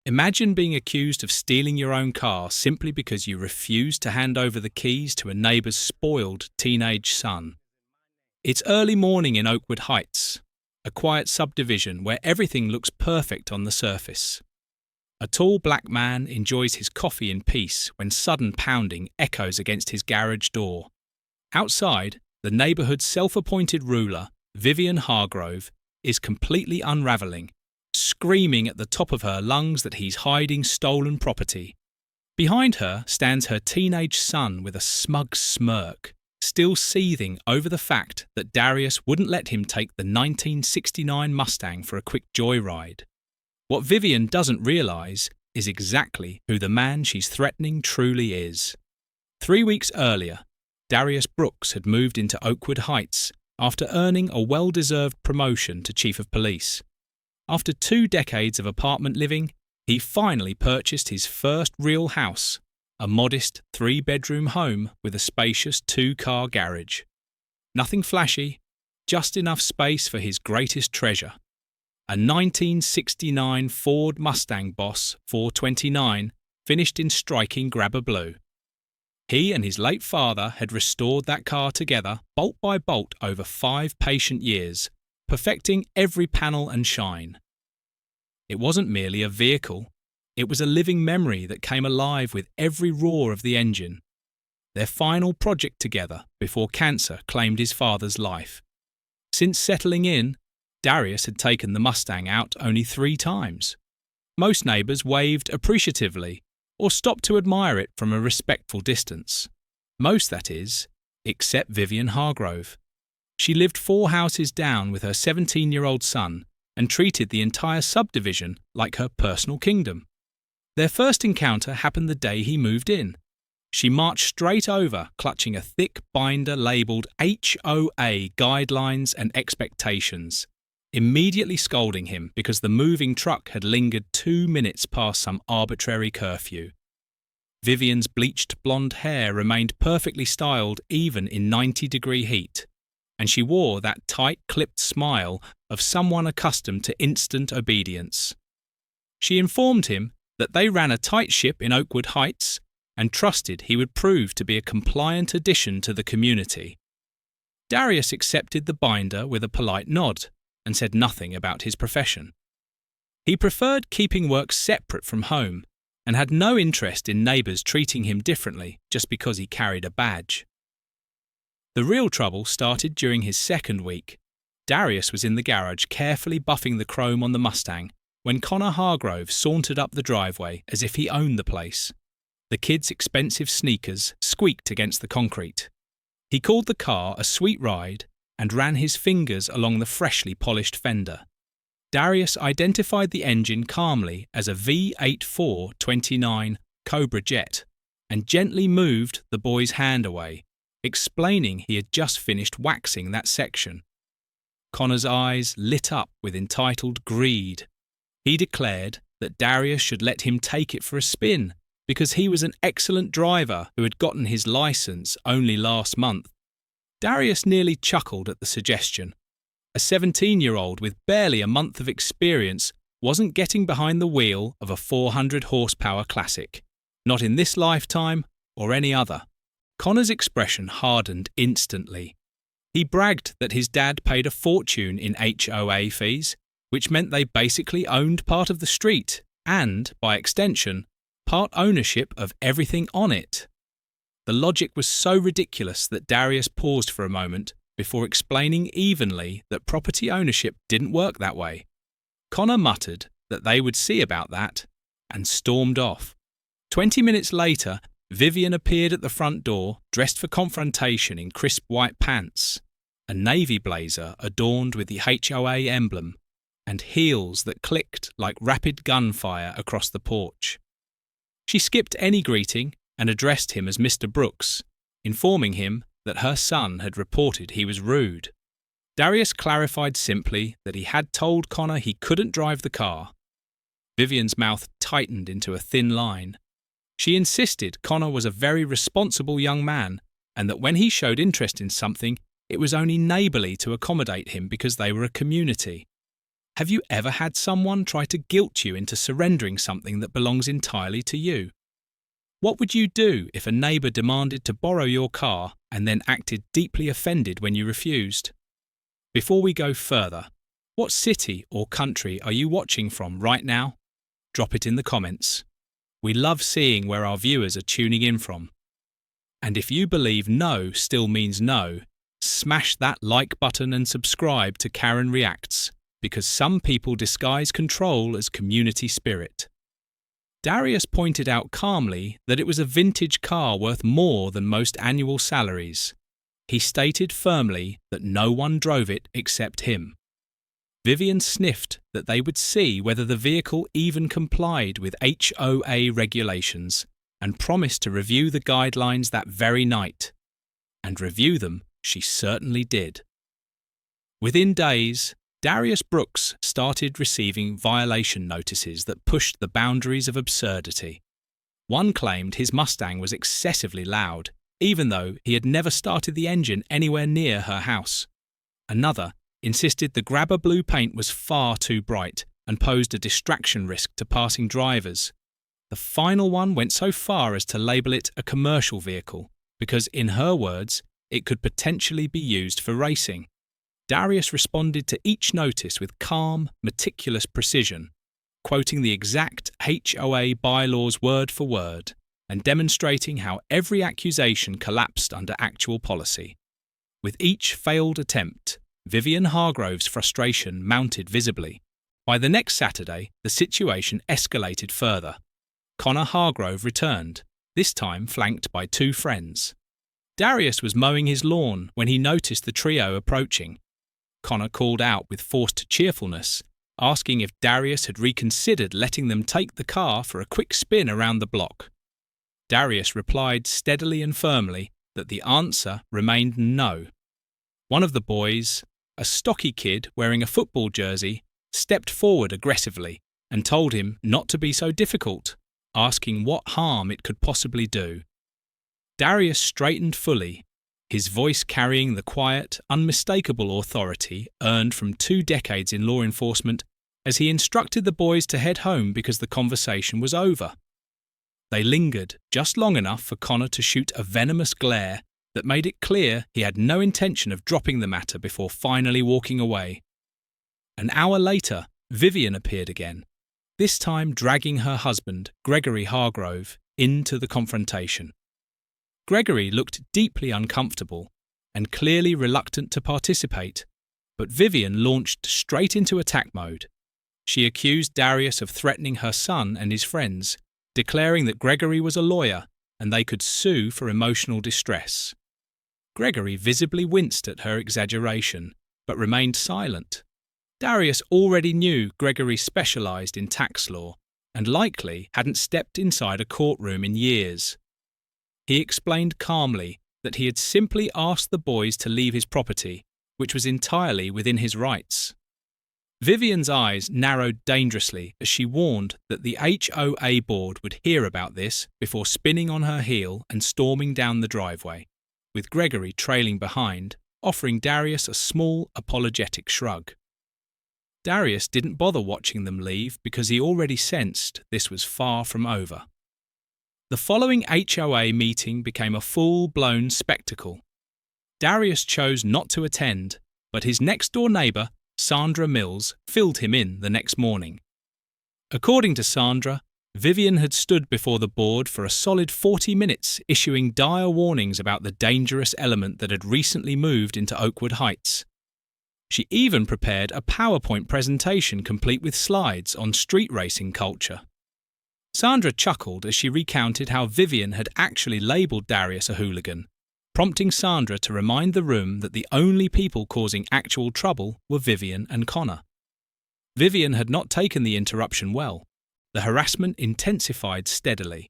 Imagine being accused of stealing your own car simply because you refused to hand over the keys to a neighbour's spoiled teenage son. It's early morning in Oakwood Heights, a quiet subdivision where everything looks perfect on the surface. A tall black man enjoys his coffee in peace when sudden pounding echoes against his garage door. Outside, the neighbourhood's self-appointed ruler, Vivian Hargrove, is completely unravelling, screaming at the top of her lungs that he's hiding stolen property. Behind her stands her teenage son with a smug smirk, still seething over the fact that Darius wouldn't let him take the 1969 Mustang for a quick joyride. What Vivian doesn't realise is exactly who the man she's threatening truly is. 3 weeks earlier, Darius Brooks had moved into Oakwood Heights after earning a well-deserved promotion to Chief of Police. After 2 decades of apartment living, he finally purchased his first real house, a modest 3-bedroom home with a spacious 2-car garage. Nothing flashy, just enough space for his greatest treasure, a 1969 Ford Mustang Boss 429 finished in striking grabber blue. He and his late father had restored that car together, bolt by bolt, over 5 patient years, perfecting every panel and shine. It wasn't merely a vehicle, it was a living memory that came alive with every roar of the engine. Their final project together before cancer claimed his father's life. Since settling in, Darius had taken the Mustang out only 3 times. Most neighbours waved appreciatively or stopped to admire it from a respectful distance. Most, that is, except Vivian Hargrove. She lived 4 houses down with her 17-year-old son and treated the entire subdivision like her personal kingdom. Their first encounter happened the day he moved in. She marched straight over, clutching a thick binder labelled HOA Guidelines and Expectations, immediately scolding him because the moving truck had lingered 2 minutes past some arbitrary curfew. Vivian's bleached blonde hair remained perfectly styled even in 90-degree heat, and she wore that tight-clipped smile of someone accustomed to instant obedience. She informed him that they ran a tight ship in Oakwood Heights and trusted he would prove to be a compliant addition to the community. Darius accepted the binder with a polite nod and said nothing about his profession. He preferred keeping work separate from home and had no interest in neighbours treating him differently just because he carried a badge. The real trouble started during his 2nd week. Darius was in the garage carefully buffing the chrome on the Mustang when Connor Hargrove sauntered up the driveway as if he owned the place. The kid's expensive sneakers squeaked against the concrete. He called the car a sweet ride and ran his fingers along the freshly polished fender. Darius identified the engine calmly as a V8429 Cobra Jet and gently moved the boy's hand away, explaining he had just finished waxing that section. Connor's eyes lit up with entitled greed. He declared that Darius should let him take it for a spin because he was an excellent driver who had gotten his license only last month. Darius nearly chuckled at the suggestion. A 17-year-old with barely a month of experience wasn't getting behind the wheel of a 400-horsepower classic, not in this lifetime or any other. Connor's expression hardened instantly. He bragged that his dad paid a fortune in HOA fees, which meant they basically owned part of the street and, by extension, part ownership of everything on it. The logic was so ridiculous that Darius paused for a moment before explaining evenly that property ownership didn't work that way. Connor muttered that they would see about that and stormed off. 20 minutes later, Vivian appeared at the front door, dressed for confrontation in crisp white pants, a navy blazer adorned with the HOA emblem, and heels that clicked like rapid gunfire across the porch. She skipped any greeting and addressed him as Mr. Brooks, informing him that her son had reported he was rude. Darius clarified simply that he had told Connor he couldn't drive the car. Vivian's mouth tightened into a thin line. She insisted Connor was a very responsible young man and that when he showed interest in something, it was only neighbourly to accommodate him because they were a community. Have you ever had someone try to guilt you into surrendering something that belongs entirely to you? What would you do if a neighbour demanded to borrow your car and then acted deeply offended when you refused? Before we go further, what city or country are you watching from right now? Drop it in the comments. We love seeing where our viewers are tuning in from. And if you believe no still means no, smash that like button and subscribe to Karen Reacts, because some people disguise control as community spirit. Darius pointed out calmly that it was a vintage car worth more than most annual salaries. He stated firmly that no one drove it except him. Vivian sniffed that they would see whether the vehicle even complied with HOA regulations and promised to review the guidelines that very night. And review them she certainly did. Within days, Darius Brooks started receiving violation notices that pushed the boundaries of absurdity. One claimed his Mustang was excessively loud, even though he had never started the engine anywhere near her house. Another insisted the grabber blue paint was far too bright and posed a distraction risk to passing drivers. The final one went so far as to label it a commercial vehicle because, in her words, it could potentially be used for racing. Darius responded to each notice with calm, meticulous precision, quoting the exact HOA bylaws word for word and demonstrating how every accusation collapsed under actual policy. With each failed attempt, Vivian Hargrove's frustration mounted visibly. By the next Saturday, the situation escalated further. Connor Hargrove returned, this time flanked by two friends. Darius was mowing his lawn when he noticed the trio approaching. Connor called out with forced cheerfulness, asking if Darius had reconsidered letting them take the car for a quick spin around the block. Darius replied steadily and firmly that the answer remained no. One of the boys, a stocky kid wearing a football jersey, stepped forward aggressively and told him not to be so difficult, asking what harm it could possibly do. Darius straightened fully, his voice carrying the quiet, unmistakable authority earned from 2 decades in law enforcement, as he instructed the boys to head home because the conversation was over. They lingered just long enough for Connor to shoot a venomous glare that made it clear he had no intention of dropping the matter before finally walking away. An hour later, Vivian appeared again, this time dragging her husband, Gregory Hargrove, into the confrontation. Gregory looked deeply uncomfortable and clearly reluctant to participate, but Vivian launched straight into attack mode. She accused Darius of threatening her son and his friends, declaring that Gregory was a lawyer and they could sue for emotional distress. Gregory visibly winced at her exaggeration, but remained silent. Darius already knew Gregory specialized in tax law and likely hadn't stepped inside a courtroom in years. He explained calmly that he had simply asked the boys to leave his property, which was entirely within his rights. Vivian's eyes narrowed dangerously as she warned that the HOA board would hear about this before spinning on her heel and storming down the driveway, with Gregory trailing behind, offering Darius a small, apologetic shrug. Darius didn't bother watching them leave because he already sensed this was far from over. The following HOA meeting became a full-blown spectacle. Darius chose not to attend, but his next-door neighbour, Sandra Mills, filled him in the next morning. According to Sandra, Vivian had stood before the board for a solid 40 minutes issuing dire warnings about the dangerous element that had recently moved into Oakwood Heights. She even prepared a PowerPoint presentation complete with slides on street racing culture. Sandra chuckled as she recounted how Vivian had actually labelled Darius a hooligan, prompting Sandra to remind the room that the only people causing actual trouble were Vivian and Connor. Vivian had not taken the interruption well. The harassment intensified steadily.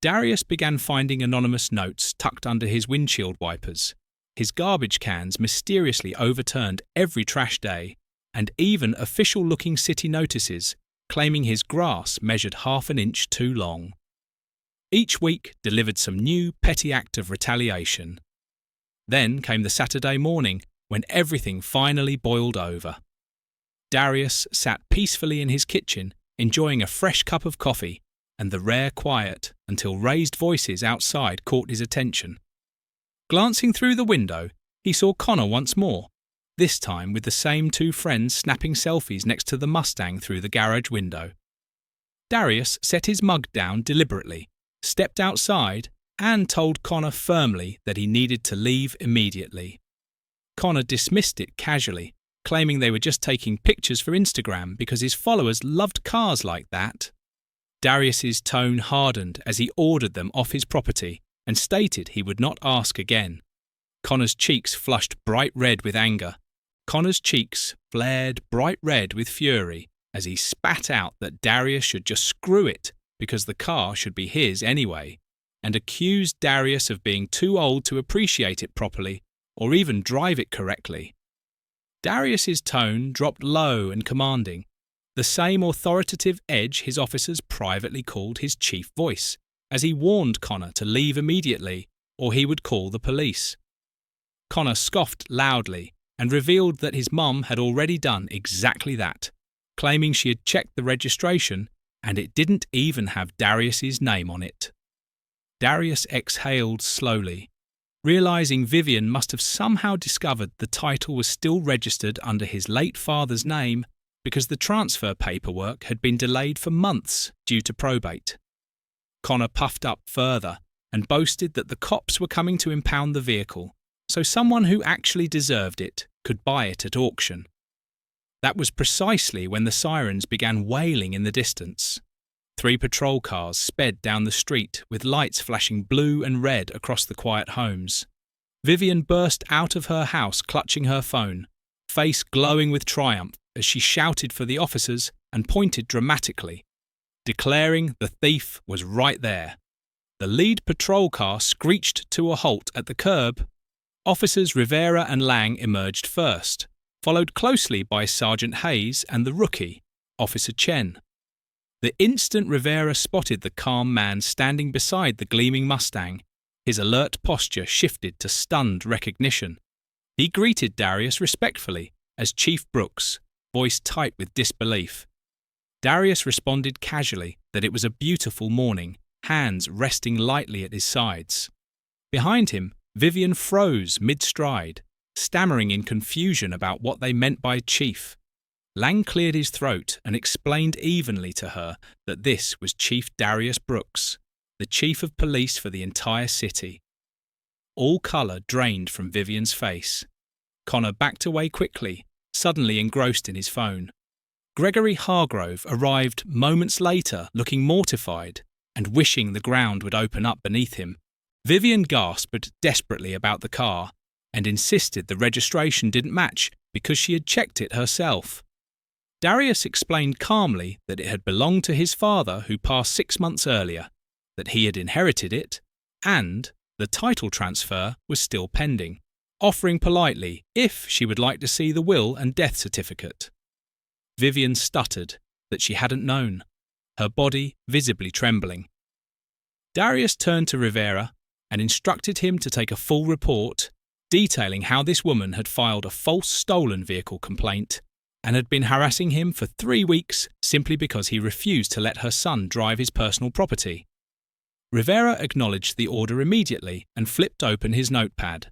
Darius began finding anonymous notes tucked under his windshield wipers. His garbage cans mysteriously overturned every trash day, and even official-looking city notices claiming his grass measured half an inch too long. Each week delivered some new petty act of retaliation. Then came the Saturday morning when everything finally boiled over. Darius sat peacefully in his kitchen, enjoying a fresh cup of coffee and the rare quiet until raised voices outside caught his attention. Glancing through the window, he saw Connor once more, this time with the same two friends snapping selfies next to the Mustang through the garage window. Darius set his mug down deliberately, stepped outside, and told Connor firmly that he needed to leave immediately. Connor dismissed it casually, claiming they were just taking pictures for Instagram because his followers loved cars like that. Darius's tone hardened as he ordered them off his property and stated he would not ask again. Connor's cheeks flushed bright red with anger. Connor's cheeks flared bright red with fury as he spat out that Darius should just screw it because the car should be his anyway, and accused Darius of being too old to appreciate it properly or even drive it correctly. Darius's tone dropped low and commanding, the same authoritative edge his officers privately called his chief voice, as he warned Connor to leave immediately or he would call the police. Connor scoffed loudly and revealed that his mum had already done exactly that, claiming she had checked the registration and it didn't even have Darius's name on it. Darius exhaled slowly, realizing Vivian must have somehow discovered the title was still registered under his late father's name because the transfer paperwork had been delayed for months due to probate. Connor puffed up further and boasted that the cops were coming to impound the vehicle, so someone who actually deserved it could buy it at auction. That was precisely when the sirens began wailing in the distance. 3 patrol cars sped down the street with lights flashing blue and red across the quiet homes. Vivian burst out of her house clutching her phone, face glowing with triumph as she shouted for the officers and pointed dramatically, declaring the thief was right there. The lead patrol car screeched to a halt at the curb. Officers Rivera and Lang emerged first, followed closely by Sergeant Hayes and the rookie, Officer Chen. The instant Rivera spotted the calm man standing beside the gleaming Mustang, his alert posture shifted to stunned recognition. He greeted Darius respectfully as Chief Brooks, voice tight with disbelief. Darius responded casually that it was a beautiful morning, hands resting lightly at his sides. Behind him, Vivian froze mid-stride, stammering in confusion about what they meant by chief. Lang cleared his throat and explained evenly to her that this was Chief Darius Brooks, the chief of police for the entire city. All colour drained from Vivian's face. Connor backed away quickly, suddenly engrossed in his phone. Gregory Hargrove arrived moments later looking mortified and wishing the ground would open up beneath him. Vivian gasped desperately about the car and insisted the registration didn't match because she had checked it herself. Darius explained calmly that it had belonged to his father who passed 6 months earlier, that he had inherited it, and the title transfer was still pending, offering politely if she would like to see the will and death certificate. Vivian stuttered that she hadn't known, her body visibly trembling. Darius turned to Rivera and instructed him to take a full report, detailing how this woman had filed a false stolen vehicle complaint and had been harassing him for 3 weeks simply because he refused to let her son drive his personal property. Rivera acknowledged the order immediately and flipped open his notepad.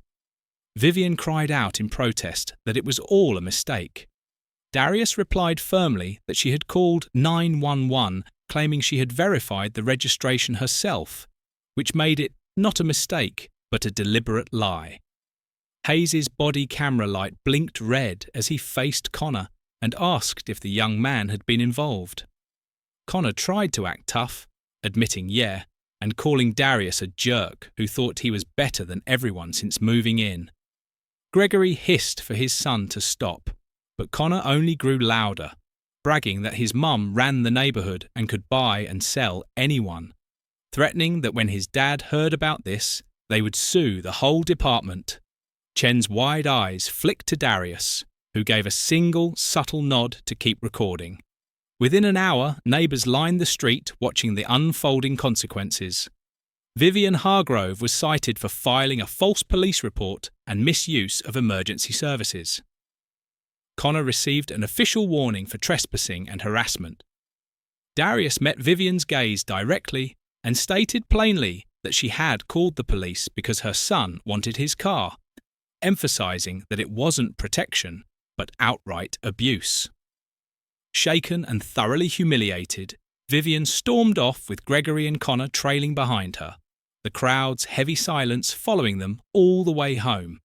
Vivian cried out in protest that it was all a mistake. Darius replied firmly that she had called 911, claiming she had verified the registration herself, which made it not a mistake, but a deliberate lie. Hayes's body camera light blinked red as he faced Connor and asked if the young man had been involved. Connor tried to act tough, admitting yeah, and calling Darius a jerk who thought he was better than everyone since moving in. Gregory hissed for his son to stop, but Connor only grew louder, bragging that his mum ran the neighbourhood and could buy and sell anyone, threatening that when his dad heard about this, they would sue the whole department. Chen's wide eyes flicked to Darius, who gave a single, subtle nod to keep recording. Within an hour, neighbours lined the street watching the unfolding consequences. Vivian Hargrove was cited for filing a false police report and misuse of emergency services. Connor received an official warning for trespassing and harassment. Darius met Vivian's gaze directly and stated plainly that she had called the police because her son wanted his car, emphasizing that it wasn't protection, but outright abuse. Shaken and thoroughly humiliated, Vivian stormed off with Gregory and Connor trailing behind her, the crowd's heavy silence following them all the way home.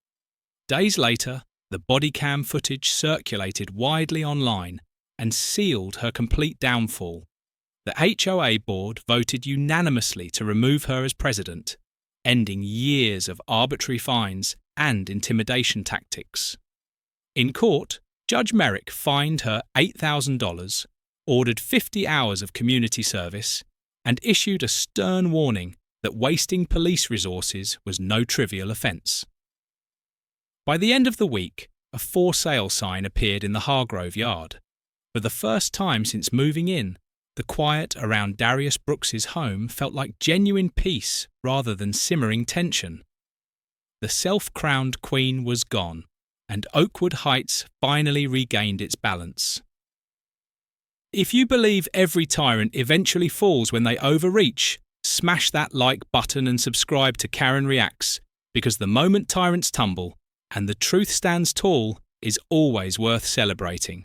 Days later, the body cam footage circulated widely online and sealed her complete downfall. The HOA board voted unanimously to remove her as president, ending years of arbitrary fines and intimidation tactics. In court, Judge Merrick fined her $8,000, ordered 50 hours of community service, and issued a stern warning that wasting police resources was no trivial offence. By the end of the week, a for sale sign appeared in the Hargrove yard. For the first time since moving in, the quiet around Darius Brooks's home felt like genuine peace rather than simmering tension. The self-crowned queen was gone, and Oakwood Heights finally regained its balance. If you believe every tyrant eventually falls when they overreach, smash that like button and subscribe to Karen Reacts, because the moment tyrants tumble and the truth stands tall is always worth celebrating.